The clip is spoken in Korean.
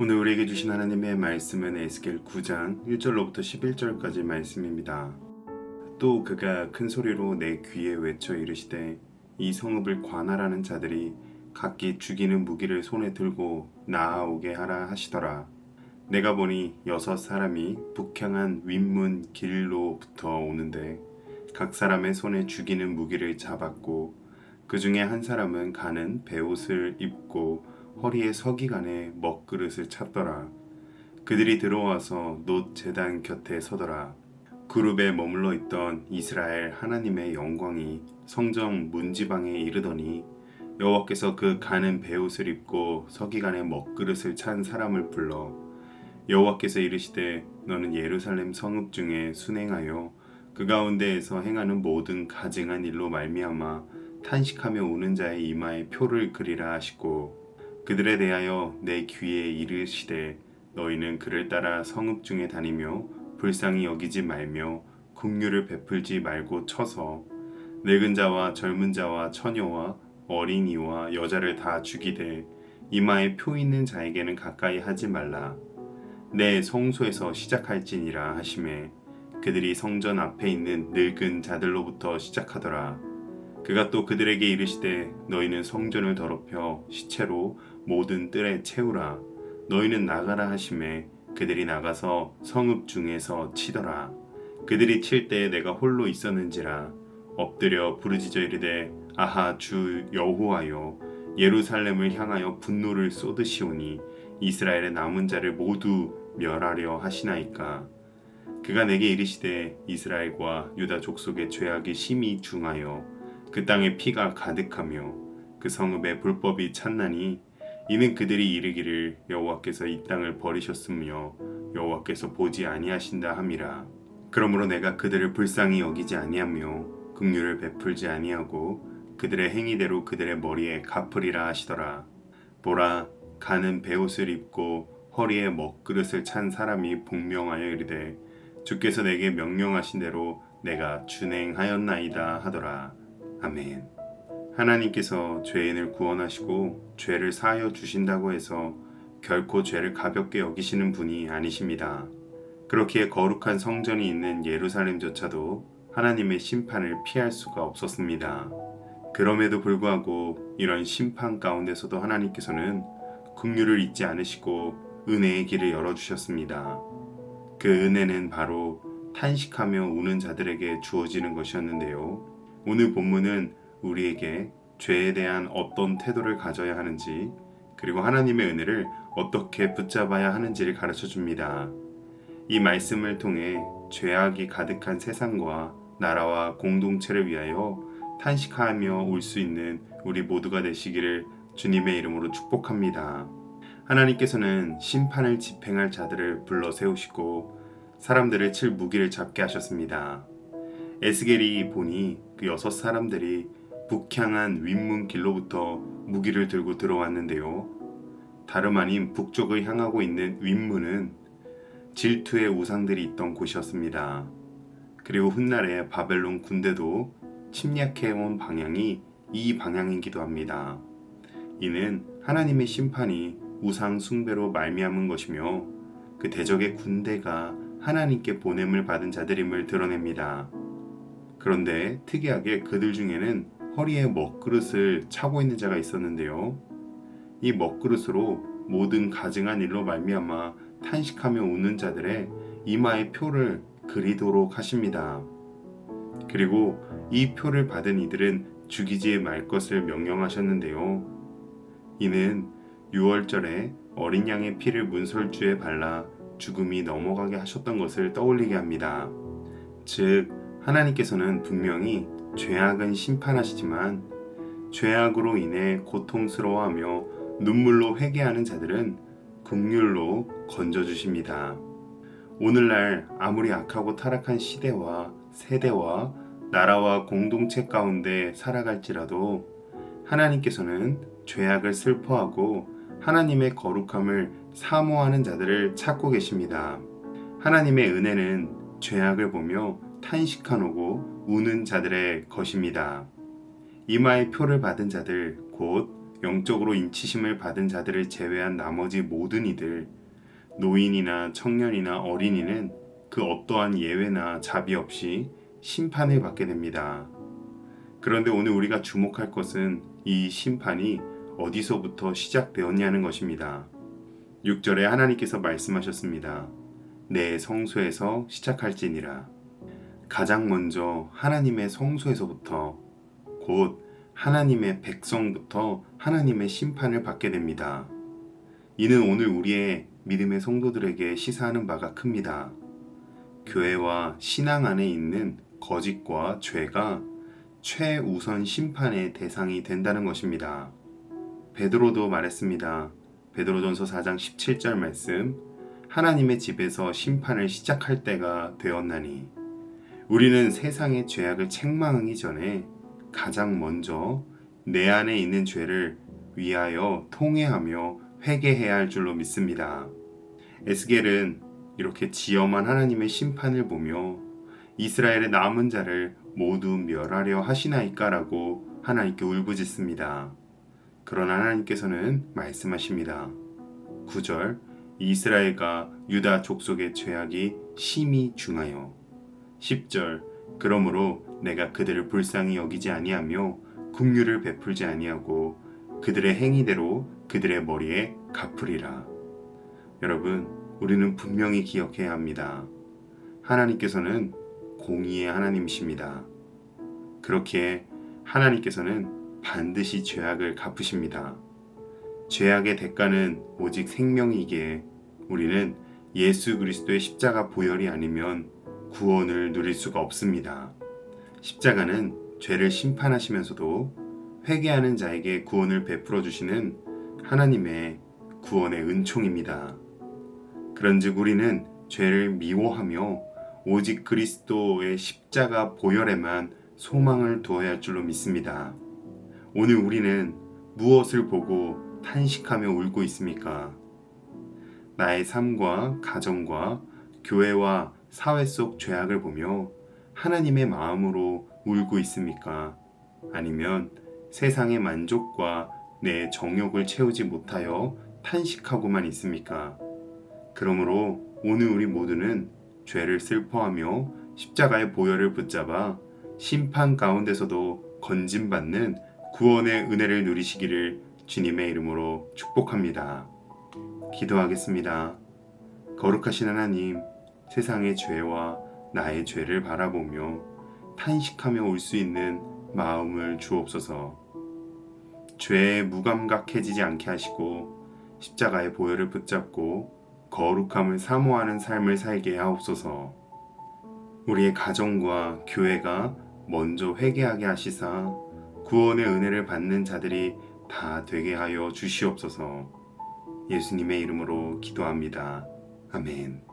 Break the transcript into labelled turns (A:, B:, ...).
A: 오늘 우리에게 주신 하나님의 말씀은 에스겔 9장 1절로부터 11절까지 말씀입니다. 또 그가 큰 소리로 내 귀에 외쳐 이르시되 이 성읍을 관할하는 자들이 각기 죽이는 무기를 손에 들고 나아오게 하라 하시더라. 내가 보니 6사람이 북향한 윗문 길로부터 오는데 각 사람의 손에 죽이는 무기를 잡았고 그 중에 한 사람은 가는 베옷을 입고 허리에 서기관에 먹그릇을 찼더라. 그들이 들어와서 놋 제단 곁에 서더라. 그룹에 머물러 있던 이스라엘 하나님의 영광이 성전 문지방에 이르더니 여호와께서 그 가는 베옷을 입고 서기관에 먹그릇을 찬 사람을 불러 여호와께서 이르시되 너는 예루살렘 성읍 중에 순행하여 그 가운데에서 행하는 모든 가증한 일로 말미암아 탄식하며 우는 자의 이마에 표를 그리라 하시고 그들에 대하여 내 귀에 이르시되 너희는 그를 따라 성읍 중에 다니며 불쌍히 여기지 말며 긍휼을 베풀지 말고 쳐서 늙은 자와 젊은 자와 처녀와 어린이와 여자를 다 죽이되 이마에 표 있는 자에게는 가까이 하지 말라. 내 성소에서 시작할지니라 하시매 그들이 성전 앞에 있는 늙은 자들로부터 시작하더라. 그가 또 그들에게 이르시되 너희는 성전을 더럽혀 시체로 모든 뜰에 채우라. 너희는 나가라 하시매 그들이 나가서 성읍 중에서 치더라. 그들이 칠 때에 내가 홀로 있었는지라 엎드려 부르짖어 이르되 아하 주 여호와여 예루살렘을 향하여 분노를 쏟으시오니 이스라엘의 남은 자를 모두 멸하려 하시나이까. 그가 내게 이르시되 이스라엘과 유다 족속의 죄악이 심히 중하여 그 땅에 피가 가득하며 그 성읍에 불법이 찼나니 이는 그들이 이르기를 여호와께서 이 땅을 버리셨으며 여호와께서 보지 아니하신다 함이라. 그러므로 내가 그들을 불쌍히 여기지 아니하며 긍휼을 베풀지 아니하고 그들의 행위대로 그들의 머리에 갚으리라 하시더라. 보라 가는 베옷을 입고 허리에 먹그릇을 찬 사람이 복명하여 이르되 주께서 내게 명령하신 대로 내가 준행하였나이다 하더라. 아멘. 하나님께서 죄인을 구원하시고 죄를 사하여 주신다고 해서 결코 죄를 가볍게 여기시는 분이 아니십니다. 그렇기에 거룩한 성전이 있는 예루살렘조차도 하나님의 심판을 피할 수가 없었습니다. 그럼에도 불구하고 이런 심판 가운데서도 하나님께서는 긍휼을 잊지 않으시고 은혜의 길을 열어주셨습니다. 그 은혜는 바로 탄식하며 우는 자들에게 주어지는 것이었는데요. 오늘 본문은 우리에게 죄에 대한 어떤 태도를 가져야 하는지 그리고 하나님의 은혜를 어떻게 붙잡아야 하는지를 가르쳐 줍니다. 이 말씀을 통해 죄악이 가득한 세상과 나라와 공동체를 위하여 탄식하며 울 수 있는 우리 모두가 되시기를 주님의 이름으로 축복합니다. 하나님께서는 심판을 집행할 자들을 불러 세우시고 사람들을 칠 무기를 잡게 하셨습니다. 에스겔이 보니 그 6사람들이 북향한 윗문 길로부터 무기를 들고 들어왔는데요. 다름 아닌 북쪽을 향하고 있는 윗문은 질투의 우상들이 있던 곳이었습니다. 그리고 훗날에 바벨론 군대도 침략해온 방향이 이 방향이기도 합니다. 이는 하나님의 심판이 우상 숭배로 말미암은 것이며 그 대적의 군대가 하나님께 보냄을 받은 자들임을 드러냅니다. 그런데 특이하게 그들 중에는 허리에 먹그릇을 차고 있는 자가 있었는데요. 이 먹그릇으로 모든 가증한 일로 말미암아 탄식하며 우는 자들의 이마에 표를 그리도록 하십니다. 그리고 이 표를 받은 이들은 죽이지 말 것을 명령하셨는데요. 이는 6월절에 어린 양의 피를 문설주에 발라 죽음이 넘어가게 하셨던 것을 떠올리게 합니다. 즉 하나님께서는 분명히 죄악은 심판하시지만 죄악으로 인해 고통스러워하며 눈물로 회개하는 자들은 긍휼로 건져주십니다. 오늘날 아무리 악하고 타락한 시대와 세대와 나라와 공동체 가운데 살아갈지라도 하나님께서는 죄악을 슬퍼하고 하나님의 거룩함을 사모하는 자들을 찾고 계십니다. 하나님의 은혜는 죄악을 보며 탄식하노고 우는 자들의 것입니다. 이마의 표를 받은 자들 곧 영적으로 인치심을 받은 자들을 제외한 나머지 모든 이들, 노인이나 청년이나 어린이는 그 어떠한 예외나 자비 없이 심판을 받게 됩니다. 그런데 오늘 우리가 주목할 것은 이 심판이 어디서부터 시작되었냐는 것입니다. 6절에 하나님께서 말씀하셨습니다. 내 성소에서 시작할지니라. 가장 먼저 하나님의 성소에서부터, 곧 하나님의 백성부터 하나님의 심판을 받게 됩니다. 이는 오늘 우리의 믿음의 성도들에게 시사하는 바가 큽니다. 교회와 신앙 안에 있는 거짓과 죄가 최우선 심판의 대상이 된다는 것입니다. 베드로도 말했습니다. 베드로전서 4장 17절 말씀, 하나님의 집에서 심판을 시작할 때가 되었나니. 우리는 세상의 죄악을 책망하기 전에 가장 먼저 내 안에 있는 죄를 위하여 통회하며 회개해야 할 줄로 믿습니다. 에스겔은 이렇게 지엄한 하나님의 심판을 보며 이스라엘의 남은 자를 모두 멸하려 하시나이까라고 하나님께 울부짖습니다. 그러나 하나님께서는 말씀하십니다. 9절, 이스라엘과 유다 족속의 죄악이 심히 중하여. 10절, 그러므로 내가 그들을 불쌍히 여기지 아니하며 긍휼을 베풀지 아니하고 그들의 행위대로 그들의 머리에 갚으리라. 여러분, 우리는 분명히 기억해야 합니다. 하나님께서는 공의의 하나님이십니다. 그렇기에 하나님께서는 반드시 죄악을 갚으십니다. 죄악의 대가는 오직 생명이기에 우리는 예수 그리스도의 십자가 보혈이 아니면 구원을 누릴 수가 없습니다. 십자가는 죄를 심판하시면서도 회개하는 자에게 구원을 베풀어 주시는 하나님의 구원의 은총입니다. 그런즉 우리는 죄를 미워하며 오직 그리스도의 십자가 보혈에만 소망을 두어야 할 줄로 믿습니다. 오늘 우리는 무엇을 보고 탄식하며 울고 있습니까? 나의 삶과 가정과 교회와 사회 속 죄악을 보며 하나님의 마음으로 울고 있습니까? 아니면 세상의 만족과 내 정욕을 채우지 못하여 탄식하고만 있습니까? 그러므로 오늘 우리 모두는 죄를 슬퍼하며 십자가의 보혈을 붙잡아 심판 가운데서도 건짐받는 구원의 은혜를 누리시기를 주님의 이름으로 축복합니다. 기도하겠습니다. 거룩하신 하나님, 세상의 죄와 나의 죄를 바라보며 탄식하며 울 수 있는 마음을 주옵소서. 죄에 무감각해지지 않게 하시고 십자가의 보혈을 붙잡고 거룩함을 사모하는 삶을 살게 하옵소서. 우리의 가정과 교회가 먼저 회개하게 하시사 구원의 은혜를 받는 자들이 다 되게 하여 주시옵소서. 예수님의 이름으로 기도합니다. 아멘.